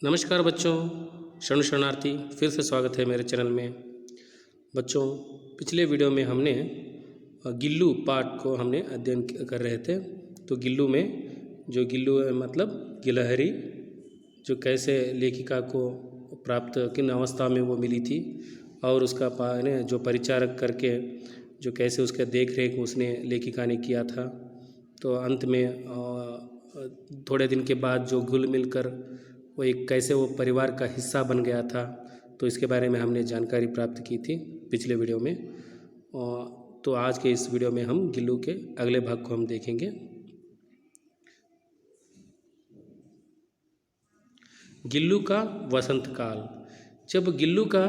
नमस्कार बच्चों, शरणार्थी फिर से स्वागत है मेरे चैनल में। बच्चों, पिछले वीडियो में हमने गिल्लू पाठ को हमने अध्ययन कर रहे थे। तो गिल्लू में जो गिल्लू है मतलब गिलहरी, जो कैसे लेखिका को प्राप्त किन अवस्था में वो मिली थी और उसका जो परिचारक करके जो कैसे उसका देख रेख उसने लेखिका ने किया था। तो अंत में थोड़े दिन के बाद जो घुल मिलकर वो एक कैसे वो परिवार का हिस्सा बन गया था, तो इसके बारे में हमने जानकारी प्राप्त की थी पिछले वीडियो में। तो आज के इस वीडियो में हम गिल्लू के अगले भाग को हम देखेंगे। गिल्लू का वसंत काल। जब गिल्लू का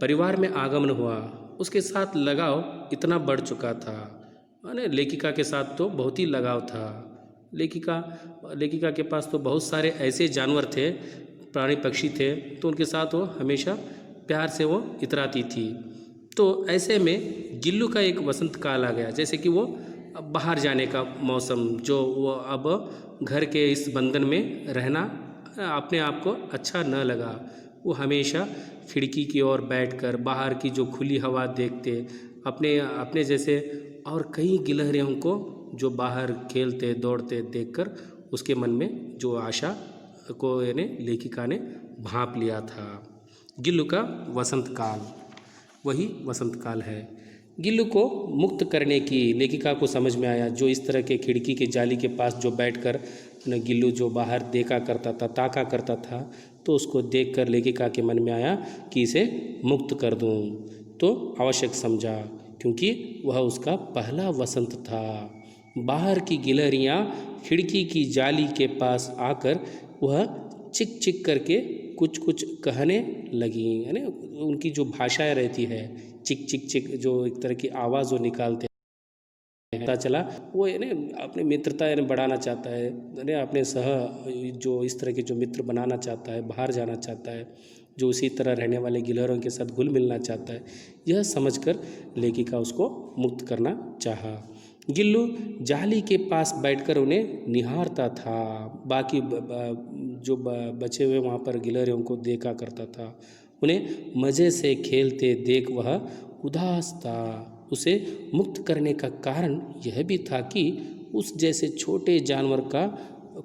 परिवार में आगमन हुआ, उसके साथ लगाव इतना बढ़ चुका था, माने लेखिका के साथ तो बहुत ही लगाव था। लेखिका के पास तो बहुत सारे ऐसे जानवर थे, प्राणी पक्षी थे, तो उनके साथ वो हमेशा प्यार से वो इतराती थी। तो ऐसे में गिल्लू का एक वसंत काल आ गया, जैसे कि वो बाहर जाने का मौसम, जो वो अब घर के इस बंधन में रहना अपने आप को अच्छा न लगा। वो हमेशा खिड़की की ओर बैठकर बाहर की जो खुली हवा देखते, अपने जैसे और कई गिलहरियों को जो बाहर खेलते दौड़ते देखकर उसके मन में जो आशा को यानी लेखिका ने भांप लिया था। गिल्लू का वसंत काल वही वसंत काल है। गिल्लू को मुक्त करने की लेखिका को समझ में आया, जो इस तरह के खिड़की के जाली के पास जो बैठकर गिल्लू जो बाहर देखा करता था, ताका करता था, तो उसको देखकर लेखिका के मन में आया कि इसे मुक्त कर दूं। तो आवश्यक समझा, क्योंकि वह उसका पहला वसंत था। बाहर की गिलहरियाँ खिड़की की जाली के पास आकर वह चिक चिक करके कुछ कुछ कहने लगी, यानी उनकी जो भाषाएं रहती है, चिक चिक चिक, जो एक तरह की आवाज़ वो निकालते हैं। पता चला वो यानी अपनी मित्रता यानी बढ़ाना चाहता है, यानी अपने जो इस तरह के जो मित्र बनाना चाहता है, बाहर जाना चाहता है, जो उसी तरह रहने वाले गिलहरों के साथ घुल मिलना चाहता है। यह समझकर लेखिका उसको मुक्त करना चाहा। गिल्लू जाली के पास बैठकर उन्हें निहारता था, बाकी जो बचे हुए वहाँ पर गिलहरियों को देखा करता था। उन्हें मज़े से खेलते देख वह उदास था। उसे मुक्त करने का कारण यह भी था कि उस जैसे छोटे जानवर का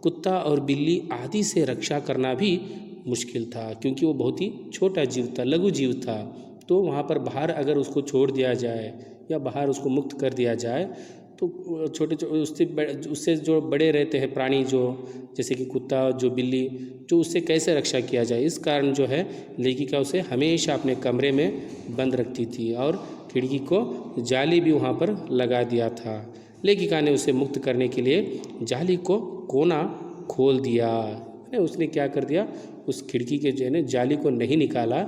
कुत्ता और बिल्ली आदि से रक्षा करना भी मुश्किल था, क्योंकि वो बहुत ही छोटा जीव था, लघु जीव था। तो वहाँ पर बाहर अगर उसको छोड़ दिया जाए या बाहर उसको मुक्त कर दिया जाए, तो छोटे उससे जो बड़े रहते हैं प्राणी, जो जैसे कि कुत्ता, जो बिल्ली, जो उससे कैसे रक्षा किया जाए। इस कारण जो है लेखिका उसे हमेशा अपने कमरे में बंद रखती थी और खिड़की को जाली भी वहाँ पर लगा दिया था। लेखिका ने उसे मुक्त करने के लिए जाली को कोना खोल दिया। उसने क्या कर दिया, उस खिड़की के जो है ना जाली को नहीं निकाला,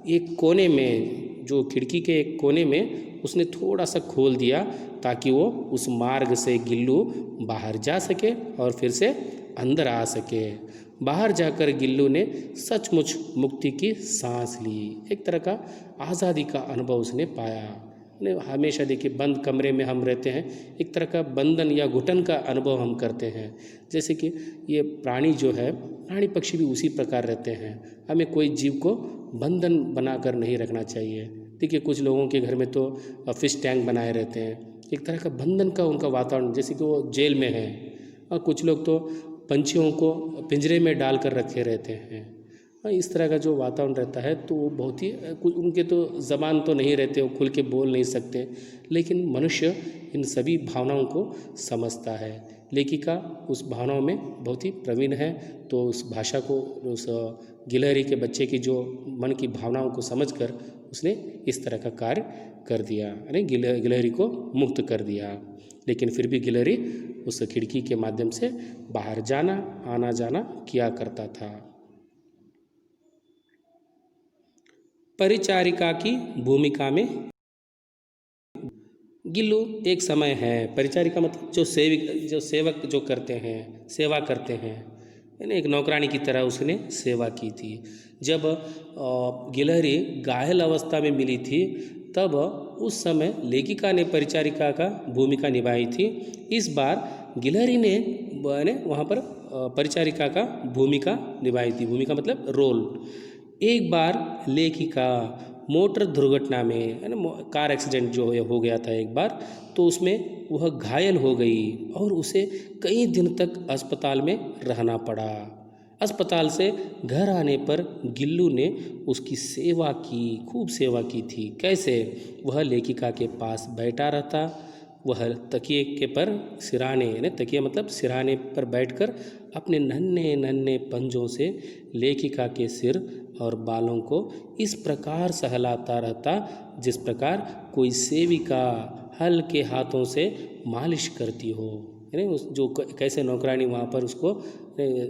एक कोने में, जो खिड़की के एक कोने में उसने थोड़ा सा खोल दिया, ताकि वो उस मार्ग से गिल्लू बाहर जा सके और फिर से अंदर आ सके। बाहर जाकर गिल्लू ने सचमुच मुक्ति की सांस ली, एक तरह का आज़ादी का अनुभव उसने पाया। हमेशा देखिए बंद कमरे में हम रहते हैं, एक तरह का बंधन या घुटन का अनुभव हम करते हैं। जैसे कि ये प्राणी जो है, प्राणी पक्षी भी उसी प्रकार रहते हैं। हमें कोई जीव को बंधन बनाकर नहीं रखना चाहिए। देखिए कुछ लोगों के घर में तो फिश टैंक बनाए रहते हैं, एक तरह का बंधन का उनका वातावरण, जैसे कि वो जेल में है। और कुछ लोग तो पंछियों को पिंजरे में डाल कर रखे रहते हैं। इस तरह का जो वातावरण रहता है, तो वो बहुत ही उनके तो ज़बान तो नहीं रहते, वो खुल के बोल नहीं सकते, लेकिन मनुष्य इन सभी भावनाओं को समझता है। लेखिका उस भावनाओं में बहुत ही प्रवीण है, तो उस भाषा को, उस गिलहरी के बच्चे की जो मन की भावनाओं को समझकर उसने इस तरह का कार्य कर दिया, यानी गिलहरी को मुक्त कर दिया। लेकिन फिर भी गिलहरी उस खिड़की के माध्यम से बाहर जाना आना जाना किया करता था। परिचारिका की भूमिका में गिल्लू एक समय है। परिचारिका मतलब जो सेवक जो करते हैं, सेवा करते हैं, यानी एक नौकरानी की तरह उसने सेवा की थी। जब गिलहरी घायल अवस्था में मिली थी, तब उस समय लेखिका ने परिचारिका का भूमिका निभाई थी। इस बार गिलहरी ने वहाँ पर परिचारिका का भूमिका निभाई थी। भूमिका मतलब रोल। एक बार लेखिका मोटर दुर्घटना में, है ना, कार एक्सीडेंट जो हो गया था एक बार, तो उसमें वह घायल हो गई और उसे कई दिन तक अस्पताल में रहना पड़ा। अस्पताल से घर आने पर गिल्लू ने उसकी सेवा की, खूब सेवा की थी। कैसे? वह लेखिका के पास बैठा रहता, वह तकिए के पर सिराने, यानी तकिया मतलब सिराने पर बैठकर अपने नन्हे नन्हे पंजों से लेखिका के सिर और बालों को इस प्रकार सहलाता रहता जिस प्रकार कोई सेविका हल्के हाथों से मालिश करती हो। यानी उस जो कैसे नौकरानी वहाँ पर उसको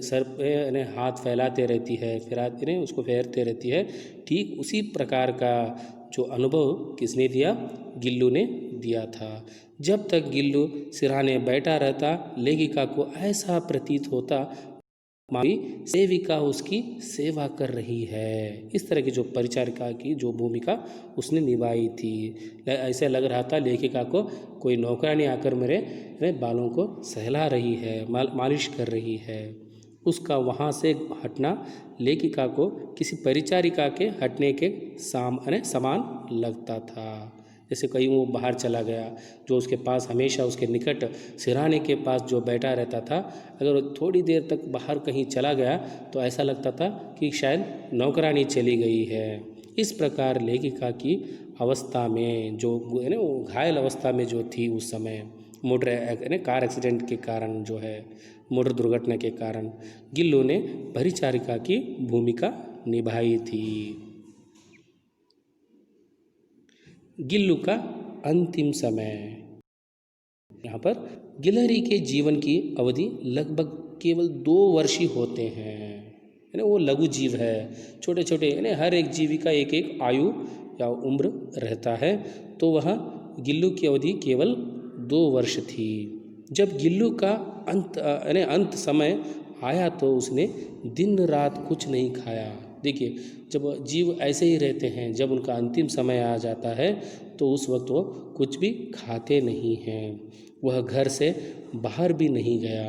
सर पे यानी हाथ फैलाते रहती है, फिर यानी उसको फेरते रहती है, ठीक उसी प्रकार का जो अनुभव किसने दिया? गिल्लू ने दिया था। जब तक गिल्लू सिरहाने बैठा रहता, लेखिका को ऐसा प्रतीत होता मावी सेविका उसकी सेवा कर रही है। इस तरह की जो परिचारिका की जो भूमिका उसने निभाई थी, ऐसे लग रहा था लेखिका को कोई नौकरानी आकर मेरे बालों को सहला रही है, मालिश कर रही है। उसका वहाँ से हटना लेखिका को किसी परिचारिका के हटने के समान लगता था। जैसे कहीं वो बाहर चला गया, जो उसके पास हमेशा उसके निकट सिरहाने के पास जो बैठा रहता था, अगर वो थोड़ी देर तक बाहर कहीं चला गया तो ऐसा लगता था कि शायद नौकरानी चली गई है। इस प्रकार लेखिका की अवस्था में जो है ना, वो घायल अवस्था में जो थी उस समय कार एक्सीडेंट के कारण, जो है मोटर दुर्घटना के कारण, गिल्लू ने परिचारिका की भूमिका निभाई थी। गिल्लू का अंतिम समय। यहाँ पर गिलहरी के जीवन की अवधि लगभग केवल 2 वर्ष ही होते हैं, है ना। वो लघु जीव है, छोटे छोटे, है ना। हर एक जीवी का एक एक आयु या उम्र रहता है, तो वह गिल्लू की अवधि केवल 2 वर्ष थी। जब गिल्लू का अंत समय आया तो उसने दिन रात कुछ नहीं खाया। देखिए, जब जीव ऐसे ही रहते हैं, जब उनका अंतिम समय आ जाता है तो उस वक्त वो कुछ भी खाते नहीं हैं। वह घर से बाहर भी नहीं गया,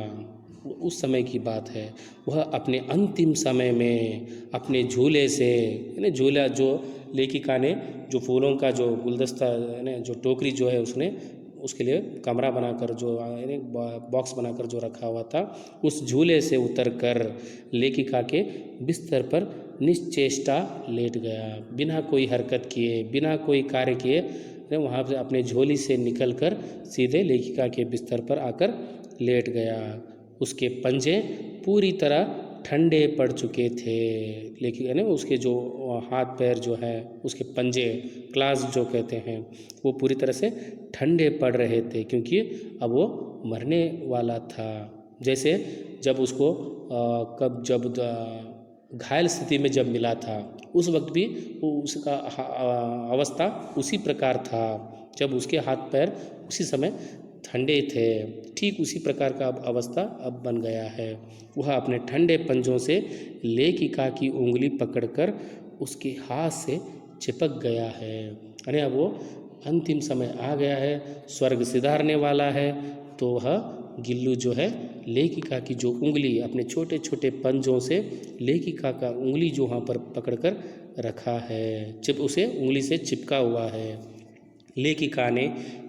उस समय की बात है। वह अपने अंतिम समय में अपने झूले से, यानी झूला जो लेखिका ने जो फूलों का जो गुलदस्ता, यानी जो टोकरी जो है उसने उसके लिए कमरा बनाकर, जो यानी बॉक्स बनाकर जो रखा हुआ था, उस झूले से उतरकर लेखिका के बिस्तर पर निश्चेष्टा लेट गया। बिना कोई हरकत किए, बिना कोई कार्य किए, वहाँ से अपने झोली से निकलकर सीधे लेखिका के बिस्तर पर आकर लेट गया। उसके पंजे पूरी तरह ठंडे पड़ चुके थे। लेकिन यानी उसके जो हाथ पैर जो है, उसके पंजे, क्लास जो कहते हैं, वो पूरी तरह से ठंडे पड़ रहे थे, क्योंकि अब वो मरने वाला था। जैसे जब उसको जब घायल स्थिति में जब मिला था, उस वक्त भी उसका अवस्था उसी प्रकार था। जब उसके हाथ पैर उसी समय ठंडे थे, ठीक उसी प्रकार का अब अवस्था अब बन गया है। वह अपने ठंडे पंजों से लेखिका की उंगली पकड़कर उसके हाथ से चिपक गया है। अरे अब वो अंतिम समय आ गया है, स्वर्ग सिधारने वाला है, तो वह गिल्लू जो है लेखिका की जो उंगली अपने छोटे छोटे पंजों से लेखिका का उंगली जो वहाँ पर पकड़कर रखा है, उसे उंगली से चिपका हुआ है। लेखिका ने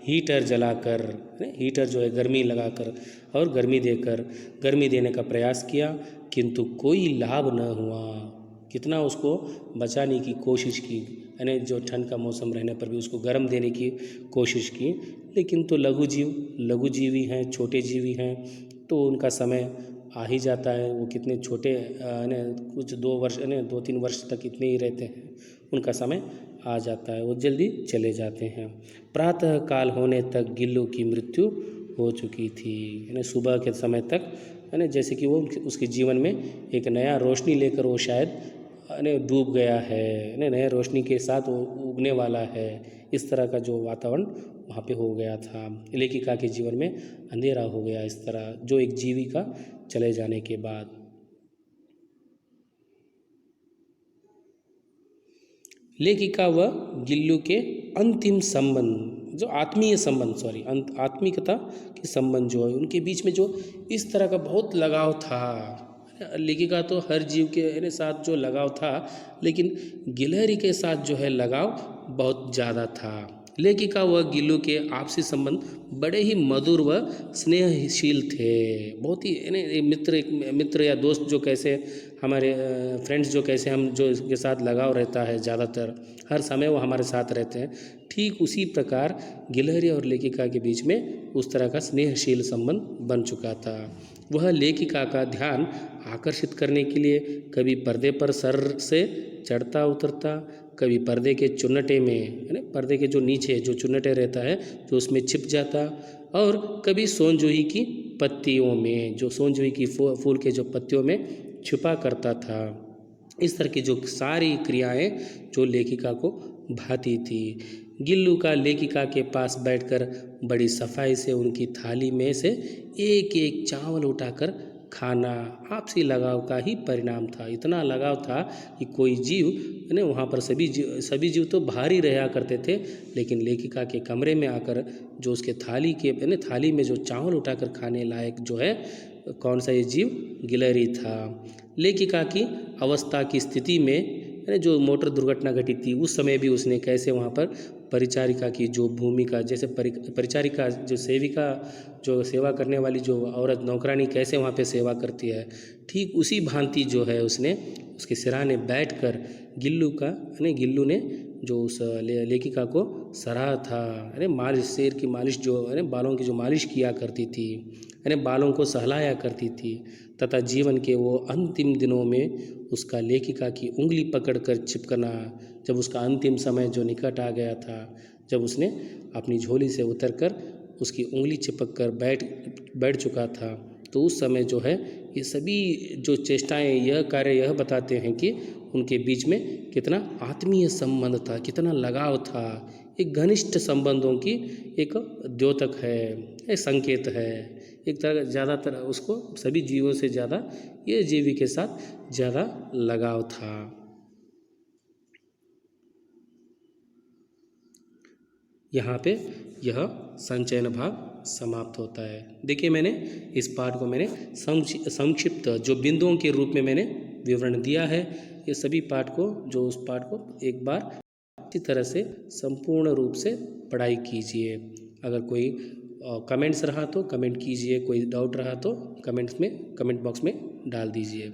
हीटर जलाकर, हीटर जो है गर्मी लगाकर और गर्मी देने का प्रयास किया, किंतु कोई लाभ न हुआ। कितना उसको बचाने की कोशिश की, यानी जो ठंड का मौसम रहने पर भी उसको गर्म देने की कोशिश की, लेकिन तो लघु जीवी हैं, छोटे जीवी हैं, तो उनका समय आ ही जाता है। वो कितने छोटे, कुछ 2-3 वर्ष तक इतने ही रहते हैं, उनका समय आ जाता है, वो जल्दी चले जाते हैं। प्रातः काल होने तक गिल्लू की मृत्यु हो चुकी थी, यानी सुबह के समय तक, यानी जैसे कि वो उसके जीवन में एक नया रोशनी लेकर वो शायद डूब गया है, नए रोशनी के साथ वो उगने वाला है। इस तरह का जो वातावरण वहाँ पे हो गया था। लेखिका के जीवन में अंधेरा हो गया इस तरह, जो एक जीवी का चले जाने के बाद। लेखिका व गिल्लू के अंतिम संबंध, जो आत्मीय संबंध, सॉरी, आत्मिकता के संबंध जो है उनके बीच में जो इस तरह का बहुत लगाव था। लेखिका तो हर जीव के साथ जो लगाव था, लेकिन गिलहरी के साथ जो है लगाव बहुत ज़्यादा था। लेखिका व गिल्लू के आपसी संबंध बड़े ही मधुर व स्नेहशील थे। बहुत ही एक मित्र या दोस्त जो कैसे हमारे फ्रेंड्स जो कैसे हम जो इसके साथ लगाव रहता है, ज़्यादातर हर समय वो हमारे साथ रहते हैं, ठीक उसी प्रकार गिलहरी और लेखिका के बीच में उस तरह का स्नेहशील संबंध बन चुका था। वह लेखिका का ध्यान आकर्षित करने के लिए कभी पर्दे पर सर से चढ़ता उतरता, कभी पर्दे के चुन्नटे में, यानी पर्दे के जो नीचे जो चुन्नटे रहता है जो उसमें छिप जाता, और कभी सोनजूही की पत्तियों में, जो सोनजूही की फूल के जो पत्तियों में छुपा करता था। इस तरह की जो सारी क्रियाएं जो लेखिका को भाती थी। गिल्लू का लेखिका के पास बैठकर बड़ी सफाई से उनकी थाली में से एक एक चावल उठाकर खाना आपसी लगाव का ही परिणाम था। इतना लगाव था कि कोई जीव यानी वहाँ पर सभी जीव तो बाहर ही रहा करते थे, लेकिन लेखिका के कमरे में आकर जो उसके थाली में जो चावल उठाकर खाने लायक जो है कौन सा ये जीव, गिलहरी था। लेखिका की अवस्था की स्थिति में जो मोटर दुर्घटना घटी थी उस समय भी उसने कैसे वहाँ पर परिचारिका की जो भूमिका, जैसे परिचारिका जो सेविका, जो सेवा करने वाली जो औरत नौकरानी कैसे वहाँ पे सेवा करती है, ठीक उसी भांति जो है उसने उसके सिरहाने बैठकर गिल्लू ने जो उस लेखिका को सराहा था। मालिश, शेर की मालिश जो बालों की जो मालिश किया करती थी, बालों को सहलाया करती थी, तथा जीवन के वो अंतिम दिनों में उसका लेखिका की उंगली पकड़कर चिपकना, जब उसका अंतिम समय जो निकट आ गया था, जब उसने अपनी झोली से उतरकर उसकी उंगली चिपक कर बैठ चुका था, तो उस समय जो है ये सभी जो चेष्टाएं, यह कार्य यह बताते हैं कि उनके बीच में कितना आत्मीय संबंध था, कितना लगाव था। एक घनिष्ठ संबंधों की एक द्योतक है, एक संकेत है। एक तरह ज़्यादातर उसको सभी जीवों से ज़्यादा ये जीवी के साथ ज़्यादा लगाव था। यहाँ पे यह संचयन भाग समाप्त होता है। देखिए मैंने इस पाठ को संक्षिप्त जो बिंदुओं के रूप में मैंने विवरण दिया है। ये सभी पाठ को उस पाठ को एक बार अच्छी तरह से संपूर्ण रूप से पढ़ाई कीजिए। अगर कोई कमेंट्स रहा तो कमेंट कीजिए, कोई डाउट रहा तो कमेंट बॉक्स में डाल दीजिए।